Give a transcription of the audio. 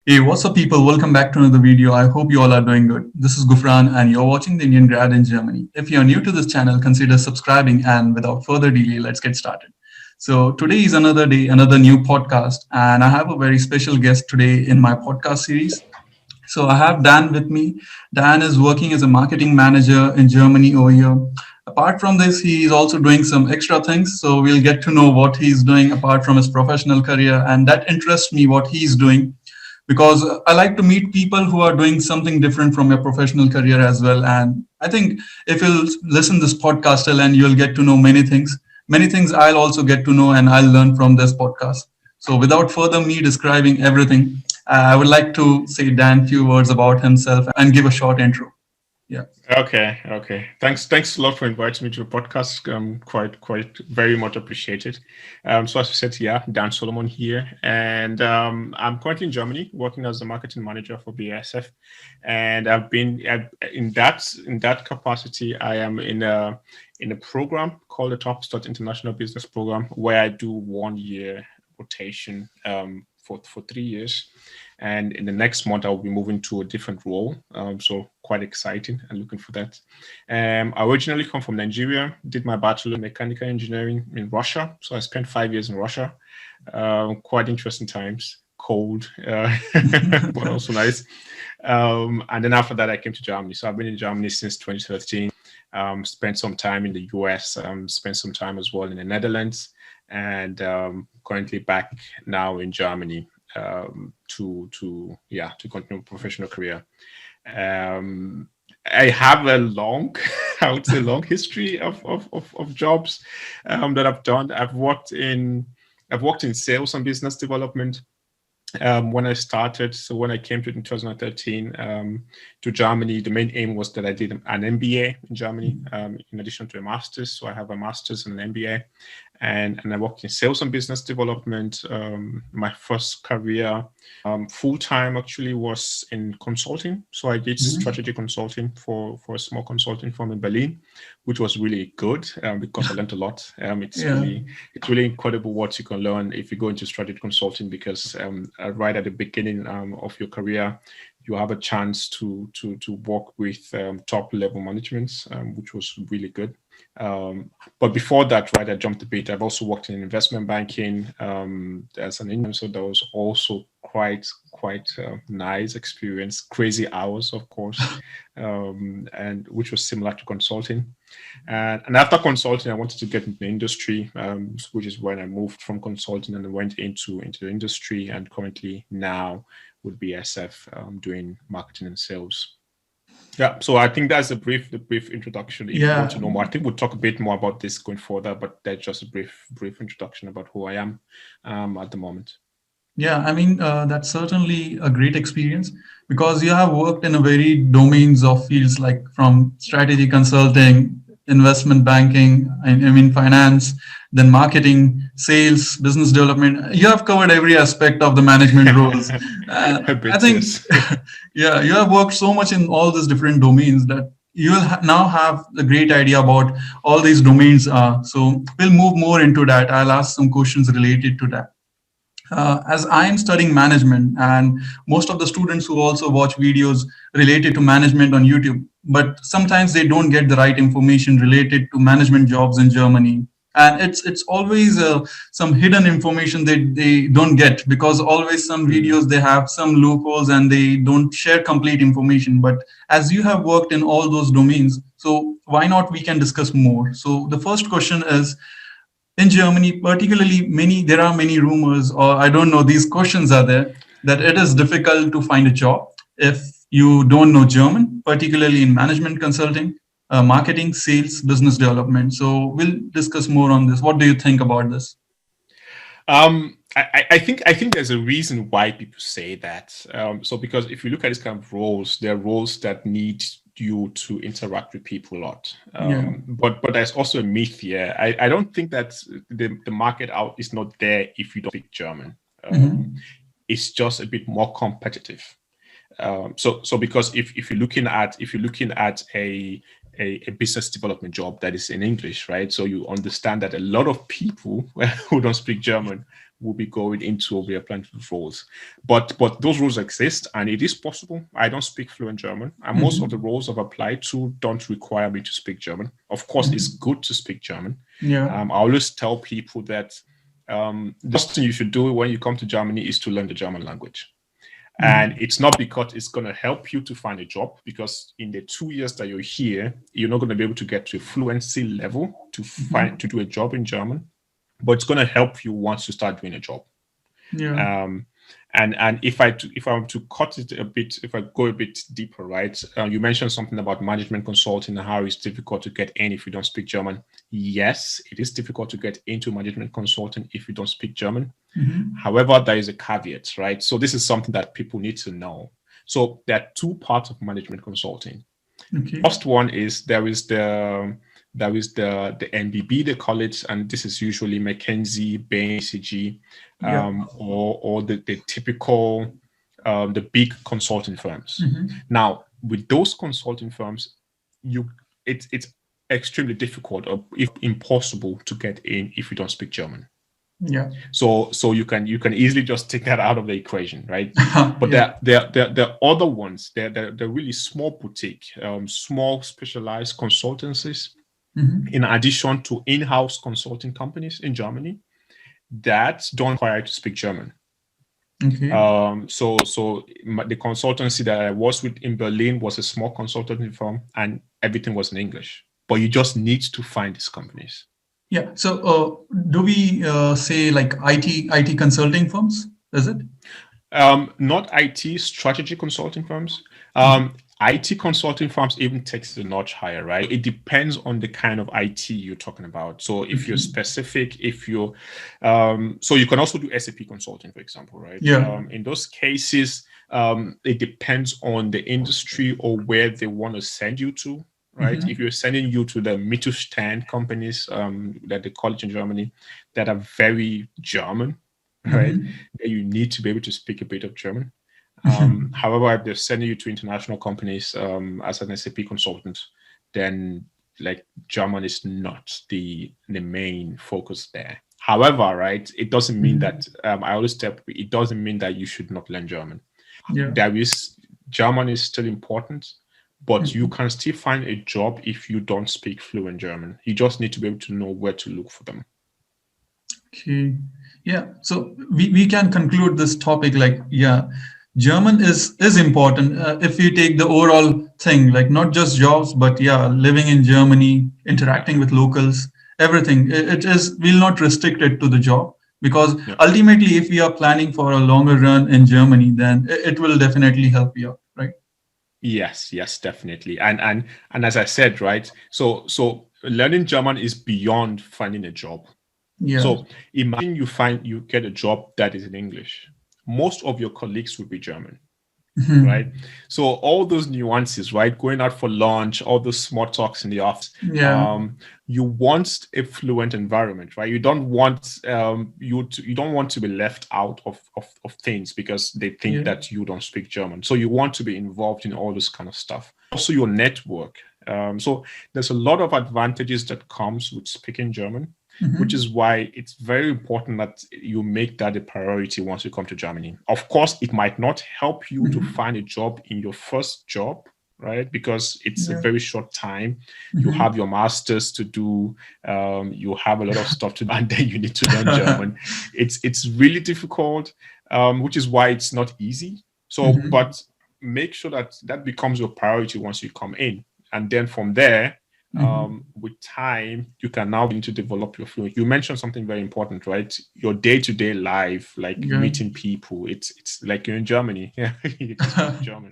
Hey, what's up, people? Welcome back to another video. I hope you all are doing good. This is Gufran, and you're watching the Indian Grad in Germany. If you're new to this channel, consider subscribing. And without further delay, let's get started. So, today is another day, another new podcast, and I have a very special guest today in my podcast series. So, I have Dan with me. Dan is working as a marketing manager in Germany over here. Apart from this, he is also doing some extra things. So, we'll get to know what he's doing apart from his professional career, and that interests me what he's doing because I like to meet people who are doing something different from your professional career as well. And I think if you'll listen this podcast till end, you'll get to know many things. Many things I'll also get to know and I'll learn from this podcast. So without further me describing everything, I would like to say Dan few words about himself and give a short intro. Yeah. Okay. Thanks a lot for inviting me to the podcast. Quite very much appreciated. So as you said, yeah, Dan Solomon here, and I'm currently in Germany working as the marketing manager for BASF, and in that capacity. I am in a program called the Top Start International Business Program, where I do 1 year rotation for 3 years. And in the next month, I'll be moving to a different role. So quite exciting and looking for that. I originally come from Nigeria, did my bachelor in mechanical engineering in Russia. So I spent 5 years in Russia. Quite interesting times, cold, but also nice. And then after that, I came to Germany. So I've been in Germany since 2013. Spent some time in the US, spent some time as well in the Netherlands, and currently back now in Germany to continue professional career. I have a long, I would say, long history of jobs that I've done. I've worked in sales and business development. When I started, so when I came to in 2013 to Germany, the main aim was that I did an MBA in Germany, in addition to a master's. So I have a master's and an MBA, and I worked in sales and business development. My first career full time actually was in consulting. So I did strategy consulting for a small consulting firm in Berlin, which was really good because I learned a lot. It's really incredible what you can learn if you go into strategy consulting, because right at the beginning of your career, you have a chance to work with top level management, which was really good. But before that, right, I jumped a bit. I've also worked in investment banking as an intern, so that was also quite nice experience. Crazy hours, of course, and which was similar to consulting. And after consulting, I wanted to get into the industry, which is when I moved from consulting and I went into the industry, and currently now with BASF doing marketing and sales. Yeah, so I think that's the brief introduction. If you want to know more, I think we'll talk a bit more about this going further, but that's just a brief introduction about who I am at the moment. Yeah, I mean, that's certainly a great experience because you have worked in a very domains of fields like from strategy consulting, investment banking, I mean, finance, then marketing, sales, business development. You have covered every aspect of the management roles. I think, yeah, you have worked so much in all these different domains that you will now have a great idea about all these domains are. So we'll move more into that. I'll ask some questions related to that. As I am studying management, and most of the students who also watch videos related to management on YouTube, but sometimes they don't get the right information related to management jobs in Germany. And it's always some hidden information that they don't get, because always some videos they have some loopholes and they don't share complete information. But as you have worked in all those domains, so why not we can discuss more. So the first question is, in Germany, particularly there are many rumors, or I don't know, these questions are there, that it is difficult to find a job if you don't know German, particularly in management consulting, marketing, sales, business development. So we'll discuss more on this. What do you think about this? I think there's a reason why people say that. So because if you look at these kind of roles, there are roles that need you to interact with people a lot. But there's also a myth here. I don't think that the market out is not there if you don't speak German. It's just a bit more competitive. So because if you're looking at a business development job that is in English, right? So you understand that a lot of people who don't speak German will be going into or be applying for roles. But those roles exist, and it is possible. I don't speak fluent German, and most of the roles I've applied to don't require me to speak German. Of course, it's good to speak German. Yeah. I always tell people that the first thing you should do when you come to Germany is to learn the German language. And it's not because it's going to help you to find a job, because in the 2 years that you're here, you're not going to be able to get to a fluency level to do a job in German, but it's going to help you once you start doing a job. Yeah. And if I were to cut it a bit, if I go a bit deeper, right? You mentioned something about management consulting and how it's difficult to get in if you don't speak German. Yes, it is difficult to get into management consulting if you don't speak German. However, there is a caveat, right? So this is something that people need to know. So there are two parts of management consulting. Okay. First one is there is the MBB, they call it, and this is usually McKinsey, Bain, BCG, or the typical the big consulting firms. Now, with those consulting firms, it's extremely difficult or if impossible to get in if you don't speak German. Yeah. So you can easily just take that out of the equation, right? But there are other ones. They're really small boutique, small specialized consultancies, in addition to in-house consulting companies in Germany that don't require you to speak German. Okay. So the consultancy that I was with in Berlin was a small consulting firm, and everything was in English. But you just need to find these companies. Yeah. So do we say like IT consulting firms? Is it? Not IT strategy consulting firms. IT consulting firms even takes it a notch higher, right? It depends on the kind of IT you're talking about. So if you're specific, if you're, so you can also do SAP consulting, for example, right? Yeah. In those cases, it depends on the industry or where they want to send you to, right? If you're sending you to the Mittelstand companies, that they call it in Germany, that are very German, right? Then you need to be able to speak a bit of German. However, if they're sending you to international companies as an SAP consultant, then like German is not the main focus there. However, right, it doesn't mean that I always tell people, it doesn't mean that you should not learn German. Yeah. German is still important, but you can still find a job if you don't speak fluent German. You just need to be able to know where to look for them. Okay. Yeah. So we can conclude this topic like, German is important if you take the overall thing, like not just jobs, but living in Germany, interacting with locals, everything. It is, we'll not restrict it to the job, because ultimately, if we are planning for a longer run in Germany, then it will definitely help you out, right? Yes, definitely. And as I said, right, so learning German is beyond finding a job. Yeah. So imagine you get a job that is in English. Most of your colleagues will be German, right? So all those nuances, right? Going out for lunch, all those small talks in the office. You want a fluent environment, right? You don't want you don't want to be left out of things because they think that you don't speak German. So you want to be involved in all this kind of stuff. Also your network. So there's a lot of advantages that comes with speaking German. Which is why it's very important that you make that a priority once you come to Germany. Of course, it might not help you to find a job in your first job, right? Because it's a very short time. You have your masters to do, you have a lot of stuff to do, and then you need to learn German. It's really difficult, which is why it's not easy. So, but make sure that becomes your priority once you come in. And then from there, with time, you can now begin to develop your fluency. You mentioned something very important, right? Your day-to-day life, like meeting people. It's like you're in Germany. Yeah, you can speak German.